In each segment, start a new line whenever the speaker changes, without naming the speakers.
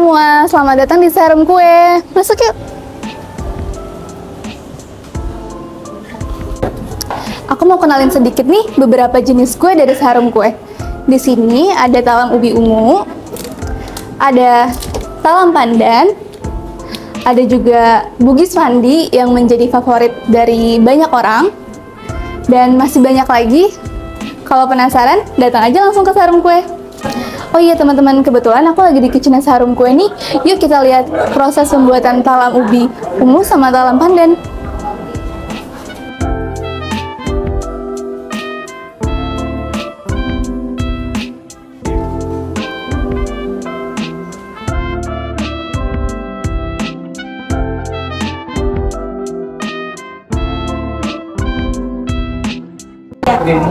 semua, selamat datang di Seharum Kue. Masuk yuk. Aku mau kenalin sedikit nih beberapa jenis kue dari Seharum Kue. Di sini ada talam ubi ungu, ada talam pandan, ada juga Bugis Fandi yang menjadi favorit dari banyak orang, dan masih banyak lagi. Kalau penasaran, datang aja langsung ke Seharum Kue. Oh iya teman-teman, kebetulan aku lagi di kitchen Seharum Kue nih. Yuk kita lihat proses pembuatan talam ubi ungu sama talam pandan.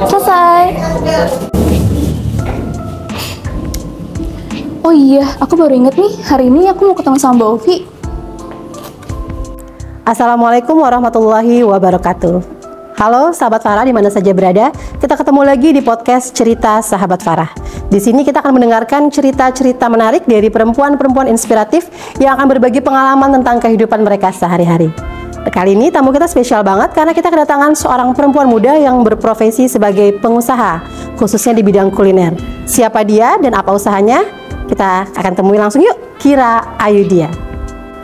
Selesai. Oh iya, aku baru inget nih, hari ini aku mau ketemu sama Mbak Ovi.
Assalamualaikum warahmatullahi wabarakatuh. Halo sahabat Farah, di mana saja berada. Kita ketemu lagi di podcast Cerita Sahabat Farah. Di sini kita akan mendengarkan cerita-cerita menarik dari perempuan-perempuan inspiratif yang akan berbagi pengalaman tentang kehidupan mereka sehari-hari. Kali ini tamu kita spesial banget karena kita kedatangan seorang perempuan muda yang berprofesi sebagai pengusaha, khususnya di bidang kuliner. Siapa dia dan apa usahanya? Kita akan temui langsung yuk, Kira Ayudia.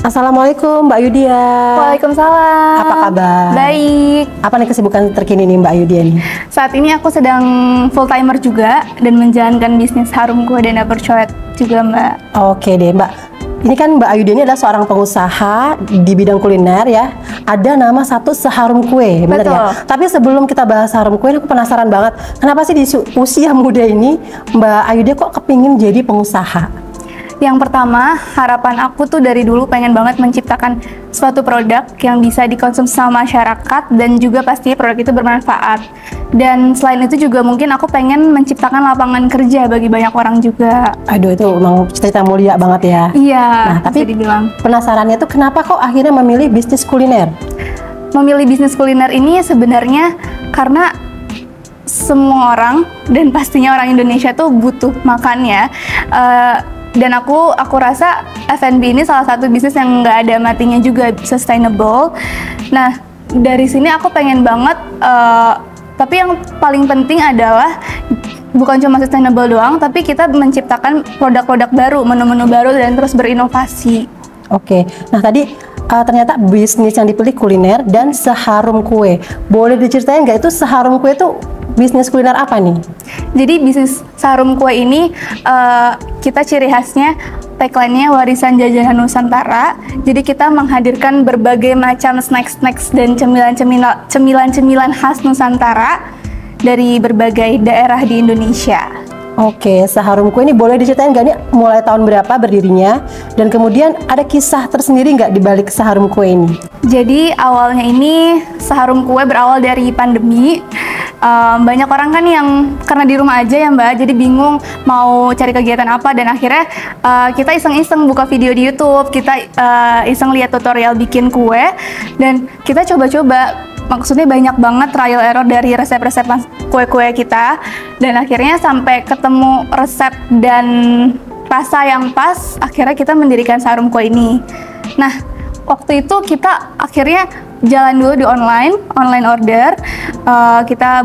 Assalamualaikum Mbak Ayudia.
Waalaikumsalam.
Apa kabar?
Baik.
Apa nih kesibukan terkini nih Mbak Ayudia nih?
Saat ini aku sedang full timer juga dan menjalankan bisnis Harum Kue dan Dapur Coret juga Mbak.
Oke deh Mbak. Ini kan Mbak Ayudia ini adalah seorang pengusaha di bidang kuliner ya. Ada nama satu Seharum Kue, benar ya? Tapi sebelum kita bahas Seharum Kue, aku penasaran banget. Kenapa sih di usia muda ini Mbak Ayudia kok kepingin jadi pengusaha?
Yang pertama, harapan aku tuh dari dulu pengen banget menciptakan suatu produk yang bisa dikonsumsi sama masyarakat dan juga pastinya produk itu bermanfaat. Dan selain itu juga mungkin aku pengen menciptakan lapangan kerja bagi banyak orang juga.
Aduh, itu emang cerita mulia banget ya.
Iya,
nah, tapi
dibilang.
Penasarannya tuh kenapa kok akhirnya memilih bisnis kuliner?
Memilih bisnis kuliner ini sebenarnya karena semua orang dan pastinya orang Indonesia tuh butuh makan ya. Dan aku rasa F&B ini salah satu bisnis yang nggak ada matinya juga, sustainable. Nah, dari sini aku pengen banget, tapi yang paling penting adalah bukan cuma sustainable doang, tapi kita menciptakan produk-produk baru, menu-menu baru, dan terus berinovasi.
Oke, nah tadi ternyata bisnis yang dipilih kuliner dan Seharum Kue. Boleh diceritain nggak itu Seharum Kue itu bisnis kuliner apa nih?
Jadi bisnis Seharum Kue ini kita ciri khasnya tagline-nya warisan jajanan Nusantara. Jadi kita menghadirkan berbagai macam snacks dan cemilan khas Nusantara dari berbagai daerah di Indonesia.
Oke, Seharum Kue ini boleh diceritain nggak nih mulai tahun berapa berdirinya? Dan kemudian ada kisah tersendiri nggak di balik Seharum Kue ini?
Jadi awalnya ini Seharum Kue berawal dari pandemi. Banyak orang kan yang karena di rumah aja ya Mbak, jadi bingung mau cari kegiatan apa, dan akhirnya kita iseng-iseng buka video di YouTube, kita iseng lihat tutorial bikin kue, dan kita coba-coba. Maksudnya banyak banget trial error dari resep-resep kue-kue kita, dan akhirnya sampai ketemu resep dan rasa yang pas, akhirnya kita mendirikan Seharum Kue ini. Nah, waktu itu kita akhirnya jalan dulu di online order. Kita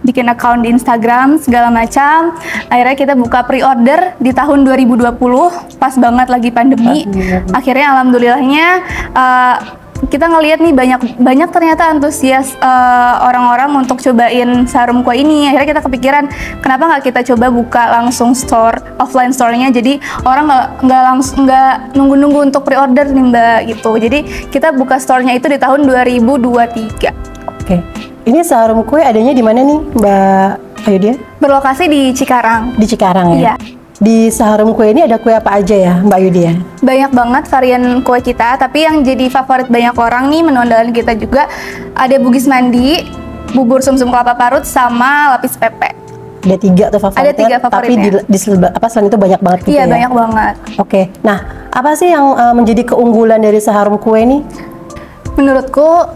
bikin account di Instagram segala macam. Akhirnya kita buka pre-order di tahun 2020, pas banget lagi pandemi. Akhirnya alhamdulillahnya kita ngelihat nih banyak ternyata antusias orang-orang untuk cobain Seharum Kue ini. Akhirnya kita kepikiran, kenapa nggak kita coba buka langsung offline store-nya, jadi orang nggak nunggu-nunggu untuk pre-order nih Mbak gitu. Jadi kita buka store-nya itu di tahun 2023.
Oke, ini Seharum Kue adanya di mana nih Mbak Ayudia?
Berlokasi di Cikarang.
Di Cikarang ya? Iya. Di Seharum Kue ini ada kue apa aja ya Mbak Ayudia?
Banyak banget varian kue kita, tapi yang jadi favorit banyak orang nih, menu andalan kita juga ada Bugis Mandi, bubur sumsum kelapa parut, sama lapis pepe.
Ada 3 tuh favoritnya.
Ada 3 favoritnya.
Tapi selain itu banyak banget gitu
ya?
Iya,
banyak banget.
Oke, nah apa sih yang menjadi keunggulan dari Seharum Kue ini?
Menurutku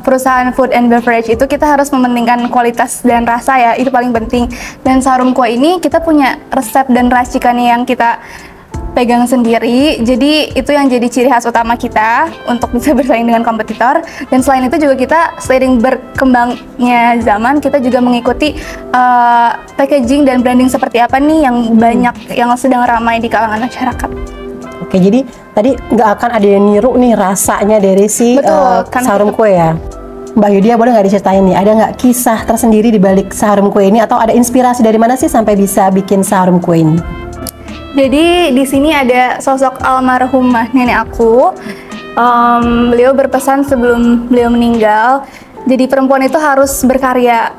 perusahaan food and beverage itu kita harus mementingkan kualitas dan rasa ya, itu paling penting. Dan Seharum Kue ini kita punya resep dan racikan yang kita pegang sendiri. Jadi itu yang jadi ciri khas utama kita untuk bisa bersaing dengan kompetitor. Dan selain itu juga kita seiring berkembangnya zaman, kita juga mengikuti packaging dan branding seperti apa nih yang banyak yang sedang ramai di kalangan masyarakat.
Oke, jadi tadi nggak akan ada yang niru nih rasanya dari si seharum kue ya. Mbak Yudia, boleh nggak diceritain nih, ada nggak kisah tersendiri di balik seharum kue ini, atau ada inspirasi dari mana sih sampai bisa bikin seharum kue ini?
Jadi di sini ada sosok almarhumah nenek aku. Beliau berpesan sebelum beliau meninggal, jadi perempuan itu harus berkarya.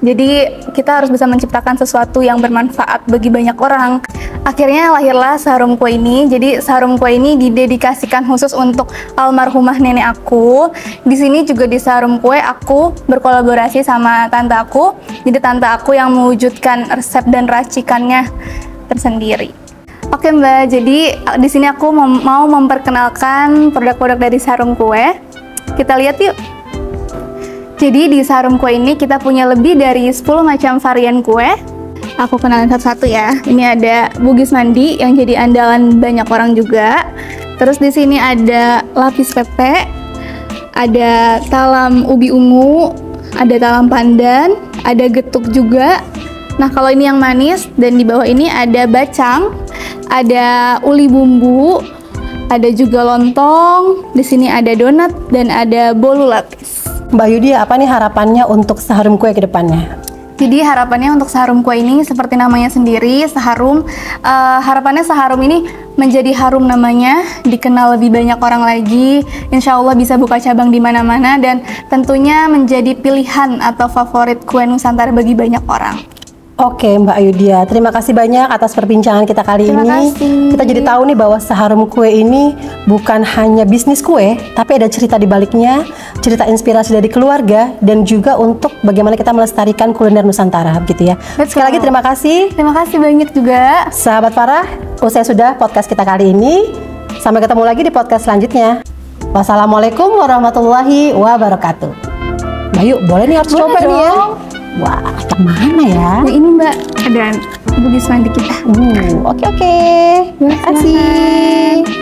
Jadi kita harus bisa menciptakan sesuatu yang bermanfaat bagi banyak orang. Akhirnya lahirlah seharum kue ini. Jadi seharum kue ini didedikasikan khusus untuk almarhumah nenek aku. Di sini juga di seharum kue aku berkolaborasi sama tante aku. Jadi tante aku yang mewujudkan resep dan racikannya tersendiri. Oke Mbak, jadi di sini aku mau memperkenalkan produk-produk dari seharum kue. Kita lihat yuk. Jadi di seharum kue ini kita punya lebih dari 10 macam varian kue. Aku kenalin satu-satu ya. Ini ada bugis mandi yang jadi andalan banyak orang juga. Terus di sini ada lapis pepe, ada talam ubi ungu, ada talam pandan, ada getuk juga. Nah kalau ini yang manis, dan di bawah ini ada bacang, ada uli bumbu, ada juga lontong. Di sini ada donat dan ada bolu lapis.
Mbak Yudia, apa nih harapannya untuk seharum kue ke depannya?
Jadi harapannya untuk seharum kue ini seperti namanya sendiri, seharum. Harapannya seharum ini menjadi harum namanya, dikenal lebih banyak orang lagi. Insya Allah bisa buka cabang di mana-mana dan tentunya menjadi pilihan atau favorit kue Nusantara bagi banyak orang.
Oke Mbak Yudia, terima kasih banyak atas perbincangan kita kali ini.
Terima kasih.
Kita jadi tahu nih bahwa seharum kue ini bukan hanya bisnis kue, tapi ada cerita di baliknya, cerita inspirasi dari keluarga, dan juga untuk bagaimana kita melestarikan kuliner Nusantara, gitu ya.
Betul.
Sekali lagi terima kasih.
Terima kasih banyak juga.
Sahabat Farah, usai sudah podcast kita kali ini. Sampai ketemu lagi di podcast selanjutnya. Wassalamualaikum warahmatullahi wabarakatuh. Bayu, boleh nih harus coba nih ya. Wah, yang mana ya?
Yang ini Mbak, ada bugis mandi kita.
Oke. Terima kasih.